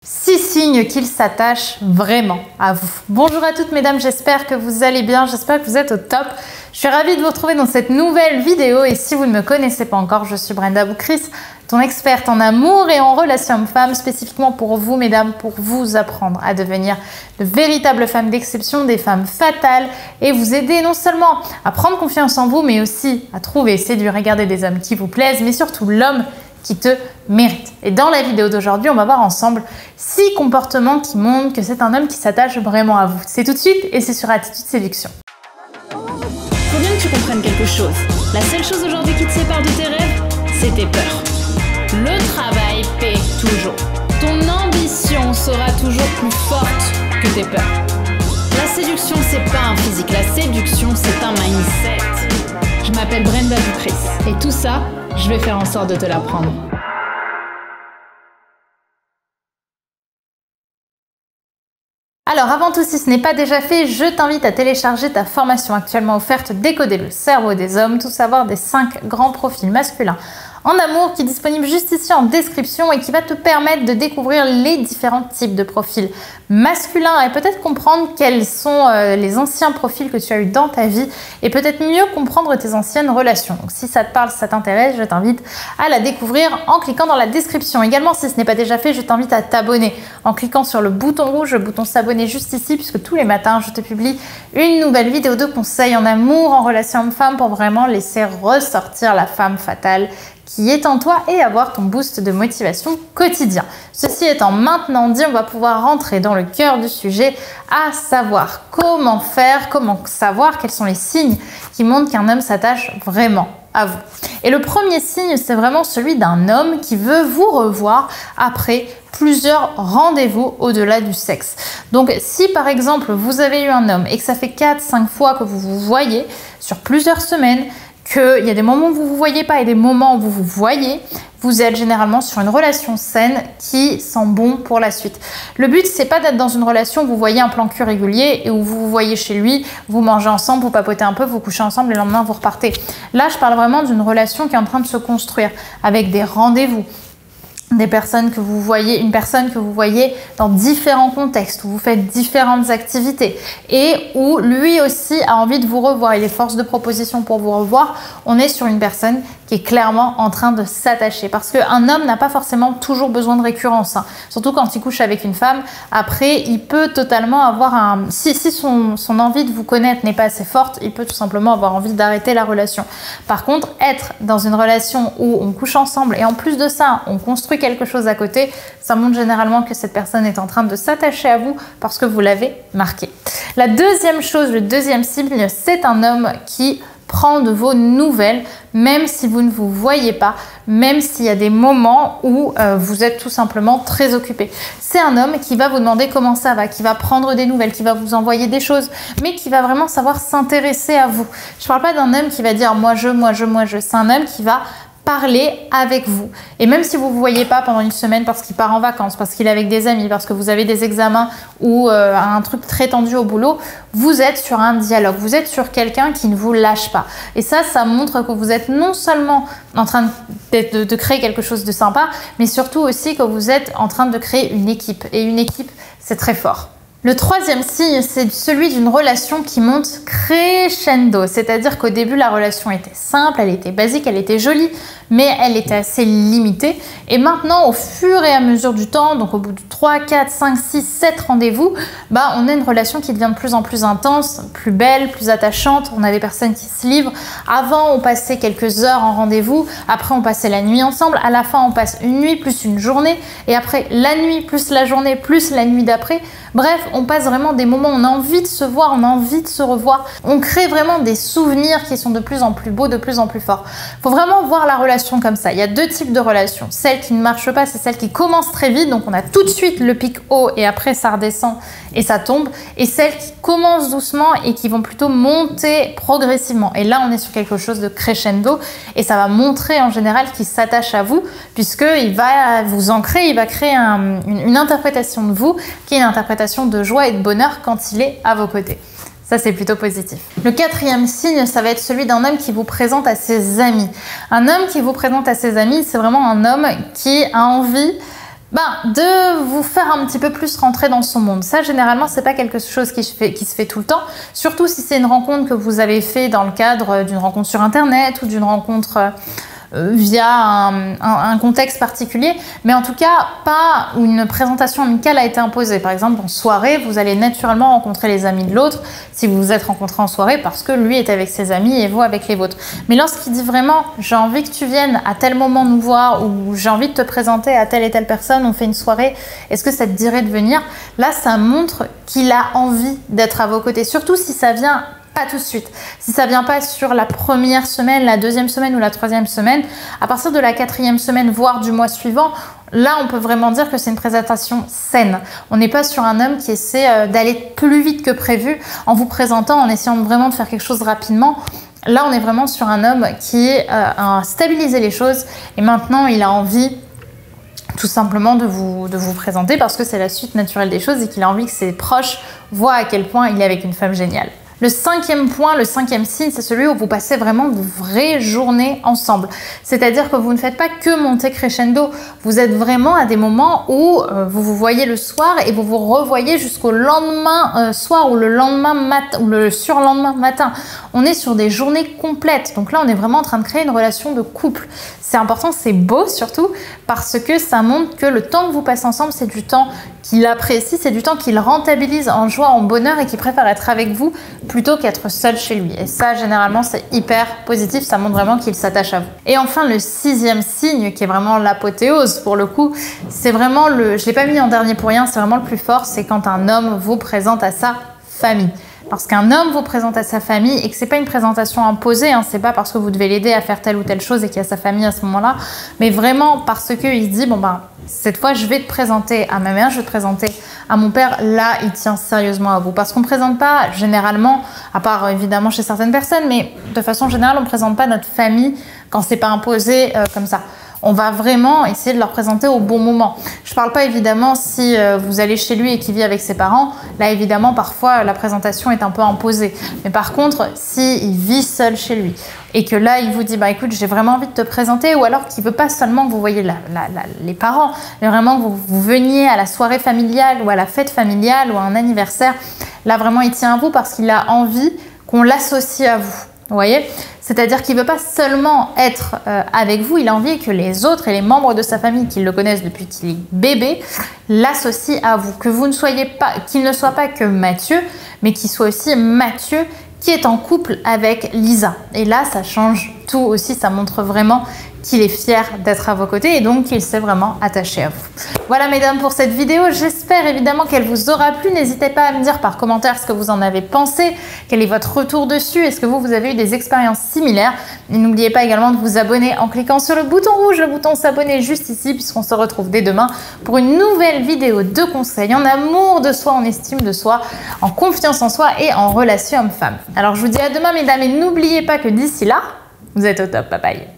6 signes qu'il s'attache vraiment à vous. Bonjour à toutes mesdames, j'espère que vous allez bien, j'espère que vous êtes au top. Je suis ravie de vous retrouver dans cette nouvelle vidéo et si vous ne me connaissez pas encore, je suis Brenda Boukris, ton experte en amour et en relations hommes-femmes, spécifiquement pour vous mesdames, pour vous apprendre à devenir de véritables femmes d'exception, des femmes fatales et vous aider non seulement à prendre confiance en vous, mais aussi à trouver, séduire et garder des hommes qui vous plaisent, mais surtout l'homme qui te mérite. Et dans la vidéo d'aujourd'hui, on va voir ensemble 6 comportements qui montrent que c'est un homme qui s'attache vraiment à vous. C'est tout de suite et c'est sur Attitude Séduction. Faut bien que tu comprennes quelque chose. La seule chose aujourd'hui qui te sépare de tes rêves, c'est tes peurs. Le travail paie toujours. Ton ambition sera toujours plus forte que tes peurs. La séduction, c'est pas un physique. La séduction, c'est un mindset. Je m'appelle Brenda Boukris et tout ça, je vais faire en sorte de te l'apprendre. Alors avant tout, si ce n'est pas déjà fait, je t'invite à télécharger ta formation actuellement offerte Décoder le cerveau des hommes, tout savoir des 5 grands profils masculins en amour, qui est disponible juste ici en description et qui va te permettre de découvrir les différents types de profils masculins et peut-être comprendre quels sont les anciens profils que tu as eu dans ta vie et peut-être mieux comprendre tes anciennes relations. Donc si ça te parle, si ça t'intéresse, je t'invite à la découvrir en cliquant dans la description. Également, si ce n'est pas déjà fait, je t'invite à t'abonner en cliquant sur le bouton rouge, le bouton s'abonner juste ici, puisque tous les matins, je te publie une nouvelle vidéo de conseils en amour, en relation homme-femme pour vraiment laisser ressortir la femme fatale qui est en toi et avoir ton boost de motivation quotidien. Ceci étant maintenant dit, on va pouvoir rentrer dans le cœur du sujet, à savoir comment faire, comment savoir quels sont les signes qui montrent qu'un homme s'attache vraiment à vous. Et le premier signe, c'est vraiment celui d'un homme qui veut vous revoir après plusieurs rendez-vous au-delà du sexe. Donc si par exemple vous avez eu un homme et que ça fait 4-5 fois que vous vous voyez sur plusieurs semaines, qu'il y a des moments où vous ne vous voyez pas et des moments où vous vous voyez, vous êtes généralement sur une relation saine qui sent bon pour la suite. Le but, c'est pas d'être dans une relation où vous voyez un plan cul régulier et où vous vous voyez chez lui, vous mangez ensemble, vous papotez un peu, vous couchez ensemble et le lendemain vous repartez. Là, je parle vraiment d'une relation qui est en train de se construire avec des rendez-vous. Des personnes que vous voyez, une personne que vous voyez dans différents contextes, où vous faites différentes activités et où lui aussi a envie de vous revoir. Il est force de proposition pour vous revoir. On est sur une personne qui est clairement en train de s'attacher parce qu'un homme n'a pas forcément toujours besoin de récurrence, hein. Surtout quand il couche avec une femme. Après, il peut totalement avoir un... Si son envie de vous connaître n'est pas assez forte, il peut tout simplement avoir envie d'arrêter la relation. Par contre, être dans une relation où on couche ensemble et en plus de ça, on construit quelque chose à côté, ça montre généralement que cette personne est en train de s'attacher à vous parce que vous l'avez marqué. La deuxième chose, le deuxième signe, c'est un homme qui prend de vos nouvelles, même si vous ne vous voyez pas, même s'il y a des moments où vous êtes tout simplement très occupé. C'est un homme qui va vous demander comment ça va, qui va prendre des nouvelles, qui va vous envoyer des choses, mais qui va vraiment savoir s'intéresser à vous. Je parle pas d'un homme qui va dire moi je. C'est un homme qui va parler avec vous. Et même si vous ne vous voyez pas pendant une semaine parce qu'il part en vacances, parce qu'il est avec des amis, parce que vous avez des examens ou un truc très tendu au boulot, vous êtes sur un dialogue. Vous êtes sur quelqu'un qui ne vous lâche pas. Et ça montre que vous êtes non seulement en train de créer quelque chose de sympa, mais surtout aussi que vous êtes en train de créer une équipe. Et une équipe, c'est très fort. Le troisième signe, c'est celui d'une relation qui monte crescendo, c'est-à-dire qu'au début, la relation était simple, elle était basique, elle était jolie, mais elle était assez limitée. Et maintenant, au fur et à mesure du temps, donc au bout de 3, 4, 5, 6, 7 rendez-vous, on a une relation qui devient de plus en plus intense, plus belle, plus attachante. On a des personnes qui se livrent. Avant, on passait quelques heures en rendez-vous. Après, on passait la nuit ensemble. À la fin, on passe une nuit plus une journée. Et après, la nuit plus la journée plus la nuit d'après. Bref, on passe vraiment des moments où on a envie de se voir, on a envie de se revoir. On crée vraiment des souvenirs qui sont de plus en plus beaux, de plus en plus forts. Il faut vraiment voir la relation comme ça. Il y a 2 types de relations. Celle qui ne marche pas, c'est celle qui commence très vite. Donc, on a tout de suite le pic haut et après, ça redescend et ça tombe. Et celles qui commencent doucement et qui vont plutôt monter progressivement. Et là, on est sur quelque chose de crescendo et ça va montrer en général qu'il s'attache à vous puisqu'il va vous ancrer, il va créer une interprétation de vous qui est une interprétation de joie et de bonheur quand il est à vos côtés. Ça, c'est plutôt positif. Le quatrième signe, ça va être celui d'un homme qui vous présente à ses amis. Un homme qui vous présente à ses amis, c'est vraiment un homme qui a envie de vous faire un petit peu plus rentrer dans son monde. Ça, généralement, c'est pas quelque chose qui se fait tout le temps, surtout si c'est une rencontre que vous avez fait dans le cadre d'une rencontre sur Internet ou d'une rencontre via un contexte particulier, mais en tout cas pas où une présentation amicale a été imposée. Par exemple, en soirée, vous allez naturellement rencontrer les amis de l'autre si vous vous êtes rencontrés en soirée parce que lui est avec ses amis et vous avec les vôtres. Mais lorsqu'il dit vraiment « j'ai envie que tu viennes à tel moment nous voir » ou « j'ai envie de te présenter à telle et telle personne, on fait une soirée, est-ce que ça te dirait de venir ?» Là, ça montre qu'il a envie d'être à vos côtés, surtout si ça vient pas tout de suite. Si ça vient pas sur la première semaine, la deuxième semaine ou la troisième semaine, à partir de la quatrième semaine, voire du mois suivant, là, on peut vraiment dire que c'est une présentation saine. On n'est pas sur un homme qui essaie d'aller plus vite que prévu en vous présentant, en essayant vraiment de faire quelque chose rapidement. Là, on est vraiment sur un homme qui a stabilisé les choses et maintenant, il a envie tout simplement de vous présenter parce que c'est la suite naturelle des choses et qu'il a envie que ses proches voient à quel point il est avec une femme géniale. Le cinquième point, le cinquième signe, c'est celui où vous passez vraiment de vraies journées ensemble. C'est-à-dire que vous ne faites pas que monter crescendo. Vous êtes vraiment à des moments où vous vous voyez le soir et vous vous revoyez jusqu'au lendemain soir ou le lendemain matin ou le surlendemain matin. On est sur des journées complètes. Donc là, on est vraiment en train de créer une relation de couple. C'est important, c'est beau surtout parce que ça montre que le temps que vous passez ensemble, c'est du temps qu'il apprécie, c'est du temps qu'il rentabilise en joie, en bonheur et qu'il préfère être avec vous plutôt qu'être seul chez lui. Et ça, généralement, c'est hyper positif, ça montre vraiment qu'il s'attache à vous. Et enfin, le sixième signe, qui est vraiment l'apothéose pour le coup, c'est vraiment je l'ai pas mis en dernier pour rien, c'est vraiment le plus fort, c'est quand un homme vous présente à sa famille. Lorsqu'un homme vous présente à sa famille et que c'est pas une présentation imposée, hein, c'est pas parce que vous devez l'aider à faire telle ou telle chose et qu'il y a sa famille à ce moment-là, mais vraiment parce qu'il se dit, bon ben, cette fois, je vais te présenter à ma mère, je vais te présenter à mon père. Là, il tient sérieusement à vous. Parce qu'on ne présente pas, généralement, à part évidemment chez certaines personnes, mais de façon générale, on ne présente pas notre famille quand c'est pas imposé comme ça. On va vraiment essayer de leur présenter au bon moment. Je ne parle pas évidemment si vous allez chez lui et qu'il vit avec ses parents. Là, évidemment, parfois, la présentation est un peu imposée. Mais par contre, s'il vit seul chez lui et que là, il vous dit, bah écoute, j'ai vraiment envie de te présenter, ou alors qu'il ne veut pas seulement que vous voyez les parents, mais vraiment que vous veniez à la soirée familiale ou à la fête familiale ou à un anniversaire, là, vraiment, il tient à vous parce qu'il a envie qu'on l'associe à vous. Vous voyez? C'est-à-dire qu'il ne veut pas seulement être avec vous, il a envie que les autres et les membres de sa famille qui le connaissent depuis qu'il est bébé l'associent à vous. Que vous ne soyez pas, qu'il ne soit pas que Mathieu, mais qu'il soit aussi Mathieu qui est en couple avec Lisa. Et là, ça change tout aussi, ça montre vraiment qu'il est fier d'être à vos côtés et donc qu'il s'est vraiment attaché à vous. Voilà mesdames pour cette vidéo, j'espère évidemment qu'elle vous aura plu. N'hésitez pas à me dire par commentaire ce que vous en avez pensé, quel est votre retour dessus, est-ce que vous avez eu des expériences similaires. Et n'oubliez pas également de vous abonner en cliquant sur le bouton rouge, le bouton s'abonner juste ici, puisqu'on se retrouve dès demain pour une nouvelle vidéo de conseils en amour de soi, en estime de soi, en confiance en soi et en relation homme-femme. Alors je vous dis à demain mesdames et n'oubliez pas que d'ici là, vous êtes au top, bye bye.